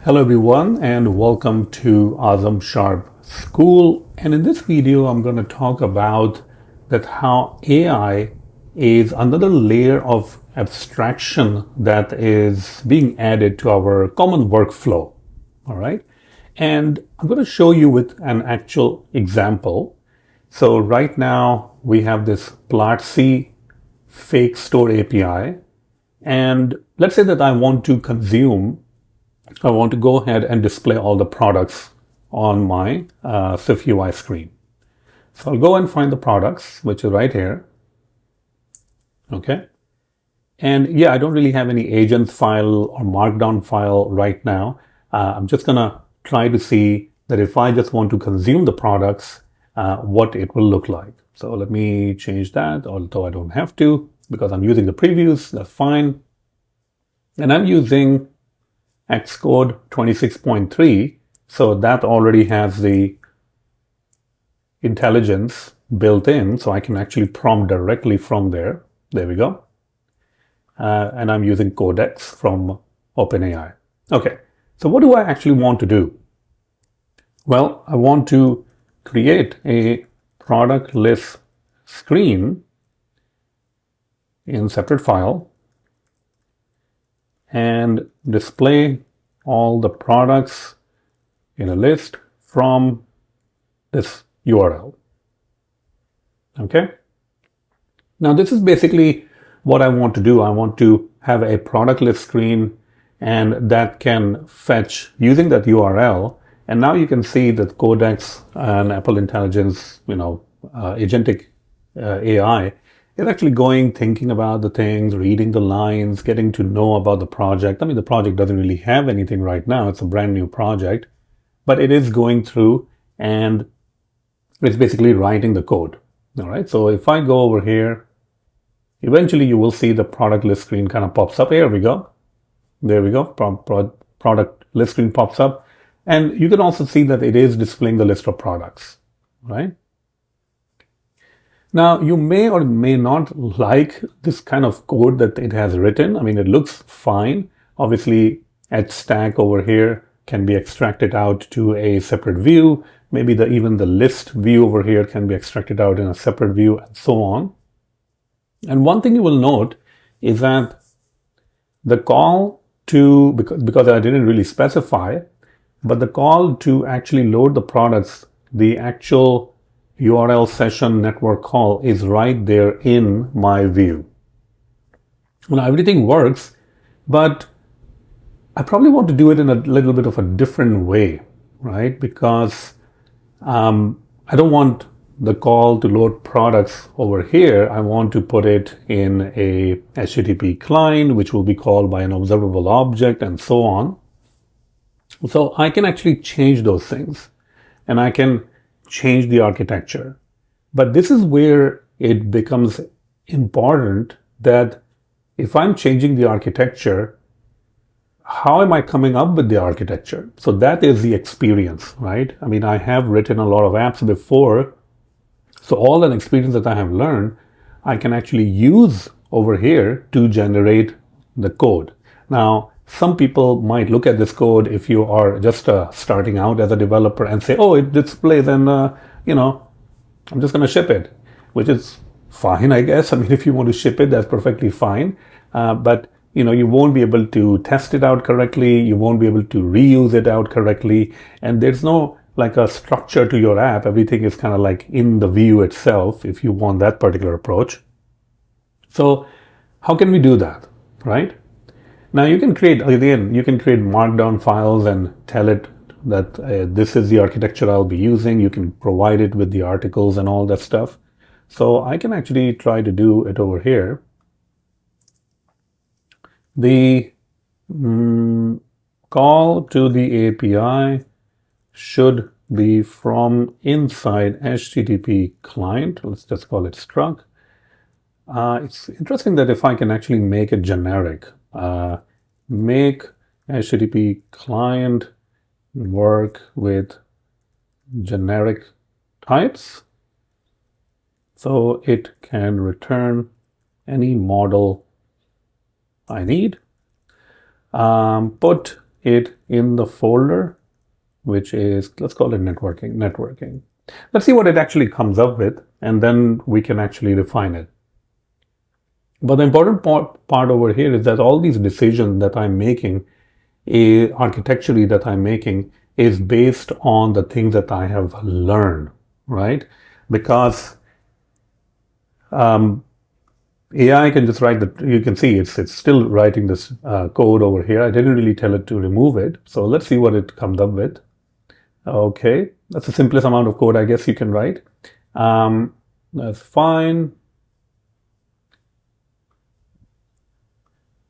Hello everyone and welcome to AzamSharp School. And in this video, I'm going to talk about that how AI is another layer of abstraction that is being added to our common workflow. All right. And I'm going to show you with an actual example. So right now we have this Platzi fake store API. And let's say that I want to go ahead and display all the products on my SwiftUI screen. So I'll go and find the products, which is right here. Okay. And yeah, I don't really have any agents file or markdown file right now. I'm just going to try to see that if I just want to consume the products, what it will look like. So let me change that, although I don't have to because I'm using the previews. That's fine. And I'm using Xcode 26.3, so that already has the intelligence built in, so I can actually prompt directly from there. There we go. And I'm using Codex from OpenAI. Okay, so what do I actually want to do? Well, I want to create a product list screen in separate file and display all the products in a list from this URL. Okay. Now this is basically what I want to do. I want to have a product list screen and that can fetch using that URL. And now you can see that Codex and Apple Intelligence, agentic AI is actually going, thinking about the things, reading the lines, getting to know about the project. I mean, the project doesn't really have anything right now. It's a brand new project, but it is going through and it's basically writing the code. All right. So if I go over here, eventually you will see the product list screen kind of pops up. Here we go. There we go. Product list screen pops up. And you can also see that it is displaying the list of products, right? Now, you may or may not like this kind of code that it has written. I mean, it looks fine. Obviously, at stack over here can be extracted out to a separate view. Maybe even the list view over here can be extracted out in a separate view and so on. And one thing you will note is that the call to, because I didn't really specify, but the call to actually load the products, the actual URL session network call is right there in my view. Now everything works, but I probably want to do it in a little bit of a different way, right? Because I don't want the call to load products over here. I want to put it in a HTTP client, which will be called by an observable object and so on. So I can actually change those things and I can change the architecture. But this is where it becomes important that if I'm changing the architecture, how am I coming up with the architecture? So that is the experience, right? I mean, I have written a lot of apps before. So all that experience that I have learned, I can actually use over here to generate the code. Now, some people might look at this code if you are just starting out as a developer and say, oh, it displays and, I'm just going to ship it, which is fine, I guess. I mean, if you want to ship it, that's perfectly fine. But, you won't be able to test it out correctly. You won't be able to reuse it out correctly. And there's no like a structure to your app. Everything is kind of like in the view itself if you want that particular approach. So how can we do that, right? Now you can create markdown files and tell it that this is the architecture I'll be using. You can provide it with the articles and all that stuff. So I can actually try to do it over here. The call to the API should be from inside HTTP client. Let's just call it struct. It's interesting that if I can actually make it generic, make HTTP client work with generic types, so it can return any model I need. Put it in the folder, which is, let's call it networking. Let's see what it actually comes up with, and then we can actually refine it. But the important part over here is that all these decisions that I'm making, architecturally that I'm making, is based on the things that I have learned, right? Because AI can just write you can see it's still writing this code over here. I didn't really tell it to remove it. So let's see what it comes up with. Okay, that's the simplest amount of code I guess you can write. That's fine.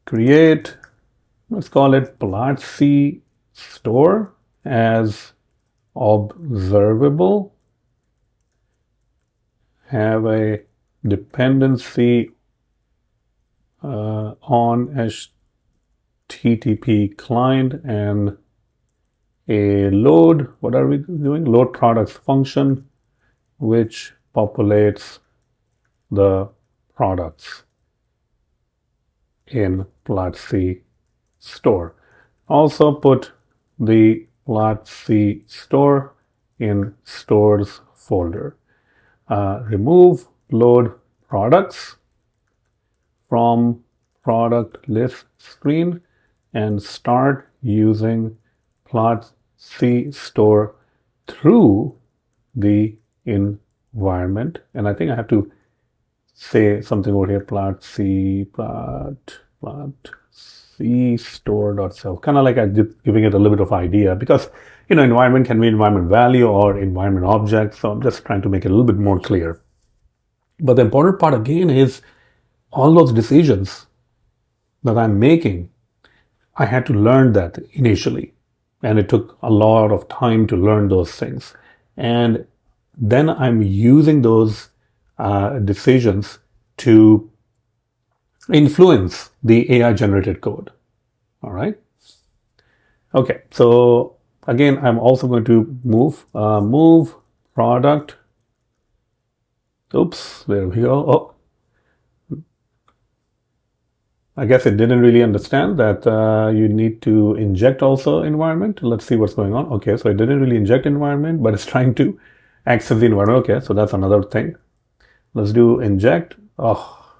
Create, let's call it plot_c store as observable. Have a dependency on HTTP client and a load, what are we doing? Load products function, which populates the products in plot_c store. Also put the plot_c store in stores folder. Remove load products from product list screen and start using plot_c store through the environment. And I think I have to say something over here, plot_c store.self, kind of like I did, giving it a little bit of idea, because environment can be environment value or environment object, so I'm just trying to make it a little bit more clear. But the important part again is all those decisions that I'm making, I had to learn that initially, and it took a lot of time to learn those things, and then I'm using those decisions to influence the AI generated code. All right. Okay. So again, I'm also going to move product. Oops, there we go. Oh, I guess it didn't really understand that you need to inject also environment. Let's see what's going on. Okay, so it didn't really inject environment, but it's trying to access the environment. Okay, so that's another thing. Let's do inject. Oh,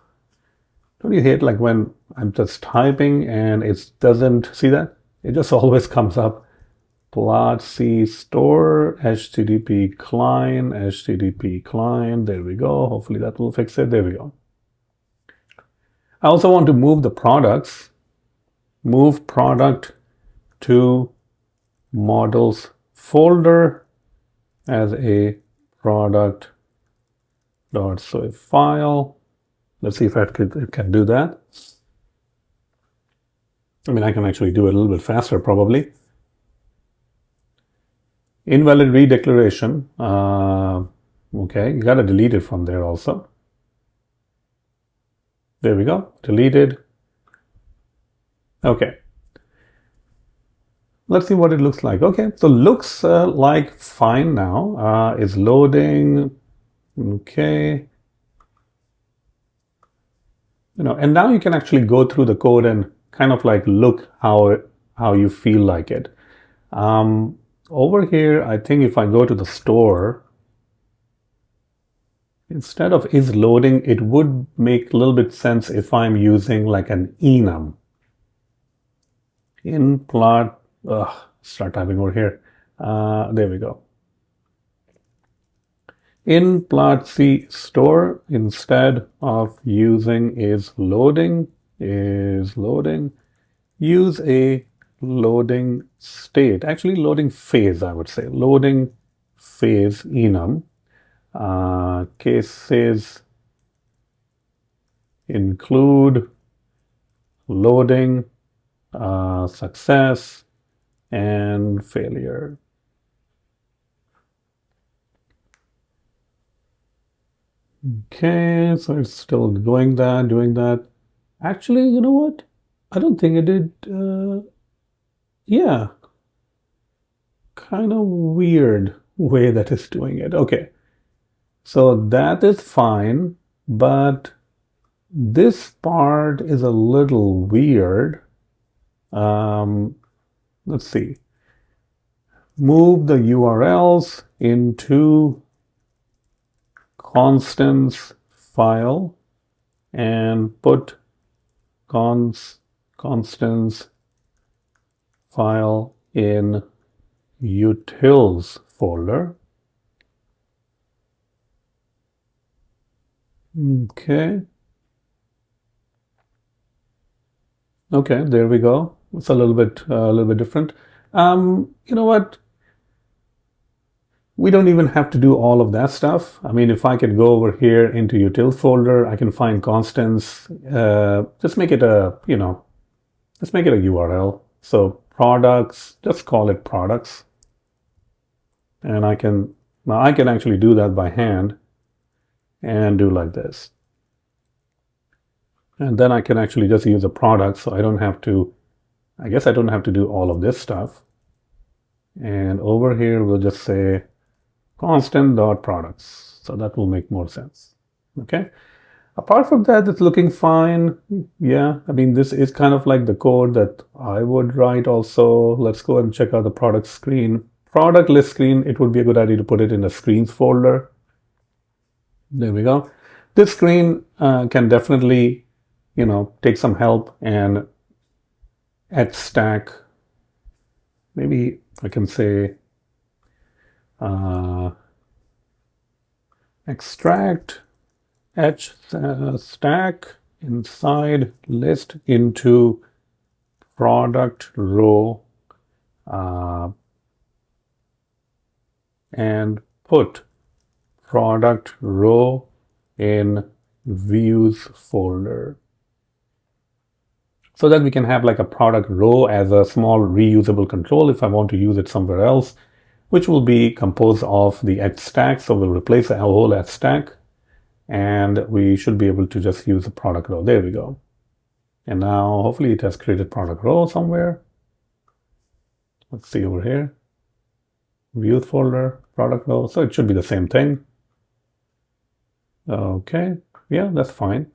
don't you hate like when I'm just typing and it doesn't see that? It just always comes up. Plot_c store, HTTP client, HTTP client. There we go. Hopefully that will fix it. There we go. I also want to move the products. Move product to models folder as a product.swift file. Let's see if it can do that. I mean, I can actually do it a little bit faster probably. Invalid redeclaration. Okay, you gotta delete it from there also. There we go, deleted. Okay. Let's see what it looks like. Okay, so looks like fine now. It's loading. Okay. And now you can actually go through the code and kind of like look how you feel like it. Over here, I think if I go to the store, instead of is loading, it would make a little bit sense if I'm using like an enum. In plot, start typing over here. There we go. In plot_c store, instead of using is loading, use a loading state, actually loading phase, I would say, loading phase enum. Cases include loading, success, and failure. Okay, so it's still doing that. Actually, you know what? I don't think it did. Yeah, kind of weird way that it's doing it. Okay, so that is fine, but this part is a little weird. let's see, move the URLs into constants file and put constants file in utils folder. Okay. Okay, there we go. It's a little bit different. You know what? We don't even have to do all of that stuff. I mean, if I could go over here into utils folder, I can find constants. Just make it a, let's make it a URL. So products, just call it products. And now I can actually do that by hand and do like this. And then I can actually just use a product, so I don't have to, I guess I don't have to do all of this stuff. And over here, we'll just say constant.products. So that will make more sense. Okay. Apart from that, it's looking fine. Yeah, I mean, this is kind of like the code that I would write also. Let's go and check out the product screen. Product list screen, it would be a good idea to put it in the screens folder. There we go. This screen can definitely, take some help and at stack. Maybe I can say extract etch stack inside list into product row and put product row in views folder, so that we can have like a product row as a small reusable control if I want to use it somewhere else, which will be composed of the etch stack. So we'll replace the whole etch stack and we should be able to just use the product row. There we go. And now hopefully it has created product row somewhere. Let's see over here. Views folder, product row. So it should be the same thing. Okay, yeah, that's fine.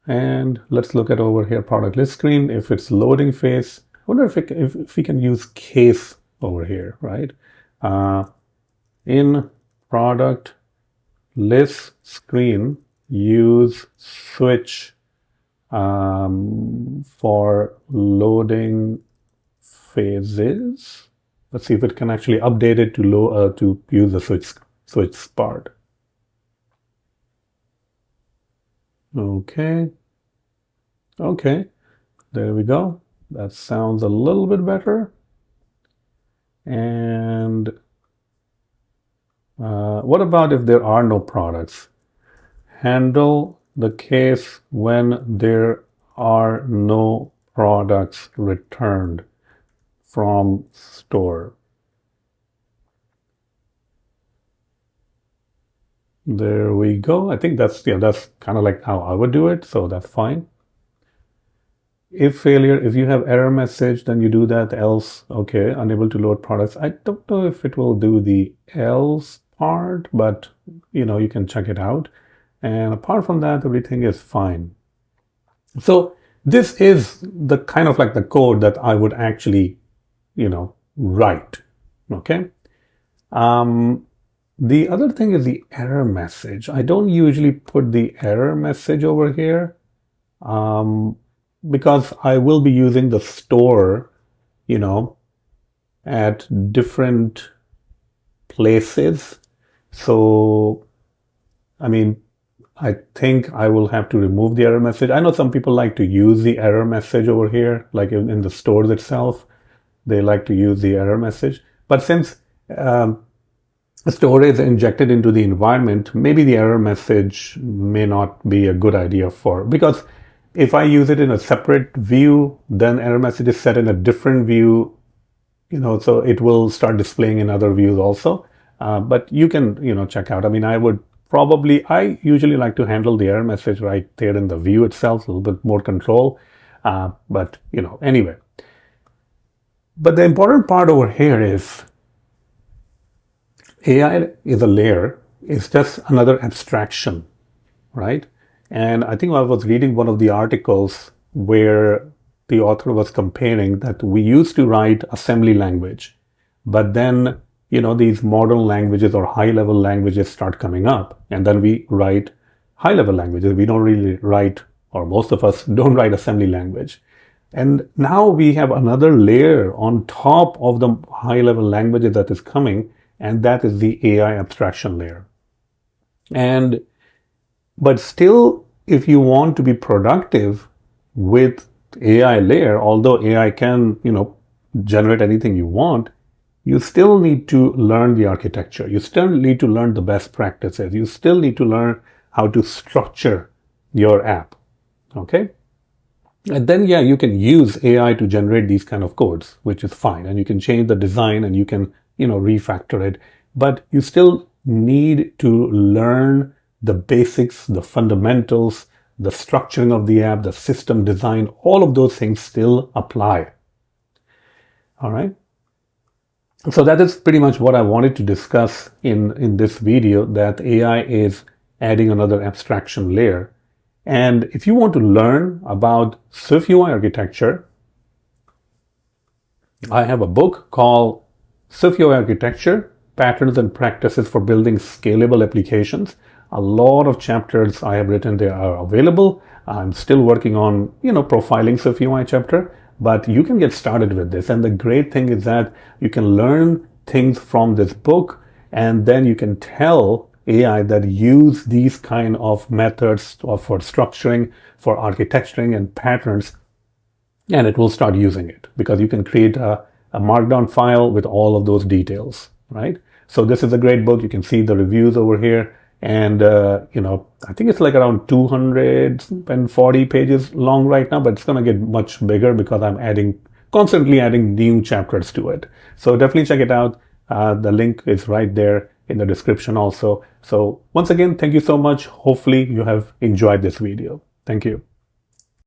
And let's look at over here, product list screen. If it's loading phase, I wonder if we can use case over here, right? In product list screen, use switch for loading phases. Let's see if it can actually update it to use the switch part. Okay, there we go. That sounds a little bit better. And what about if there are no products? Handle the case when there are no products returned from store. There we go. I think that's kind of like how I would do it. So that's fine. If failure, if you have error message, then you do that. Else, okay, unable to load products. I don't know if it will do the else part, but you can check it out. And apart from that, everything is fine. So this is the kind of like the code that I would actually, write. Okay. The other thing is the error message. I don't usually put the error message over here because I will be using the store, at different places. So, I mean, I think I will have to remove the error message. I know some people like to use the error message over here, like in the stores itself. They like to use the error message. But since storage injected into the environment, maybe the error message may not be a good idea because if I use it in a separate view, then error message is set in a different view, so it will start displaying in other views also. But you can, check out. I mean, I usually like to handle the error message right there in the view itself, a little bit more control. But, anyway. But the important part over here is AI is a layer. It's just another abstraction, right? And I think I was reading one of the articles where the author was comparing that we used to write assembly language, but then, these modern languages or high-level languages start coming up, and then we write high-level languages. We don't really write, or most of us don't write assembly language. And now we have another layer on top of the high-level languages that is coming, and that is the AI abstraction layer. But still, if you want to be productive with AI layer, although AI can, generate anything you want, you still need to learn the architecture. You still need to learn the best practices. You still need to learn how to structure your app. Okay? And then, you can use AI to generate these kind of codes, which is fine. And you can change the design and you can, refactor it. But you still need to learn the basics, the fundamentals, the structuring of the app, the system design, all of those things still apply. All right. So that is pretty much what I wanted to discuss in this video, that AI is adding another abstraction layer. And if you want to learn about SwiftUI architecture, I have a book called SwiftUI Architecture, Patterns and Practices for Building Scalable Applications. A lot of chapters I have written there are available. I'm still working on, profiling SwiftUI chapter, but you can get started with this. And the great thing is that you can learn things from this book, and then you can tell AI that use these kind of methods for structuring, for architecturing and patterns, and it will start using it, because you can create a markdown file with all of those details, right? So this is a great book. You can see the reviews over here. And, I think it's like around 240 pages long right now, but it's going to get much bigger because I'm constantly adding new chapters to it. So definitely check it out. The link is right there in the description also. So once again, thank you so much. Hopefully you have enjoyed this video. Thank you.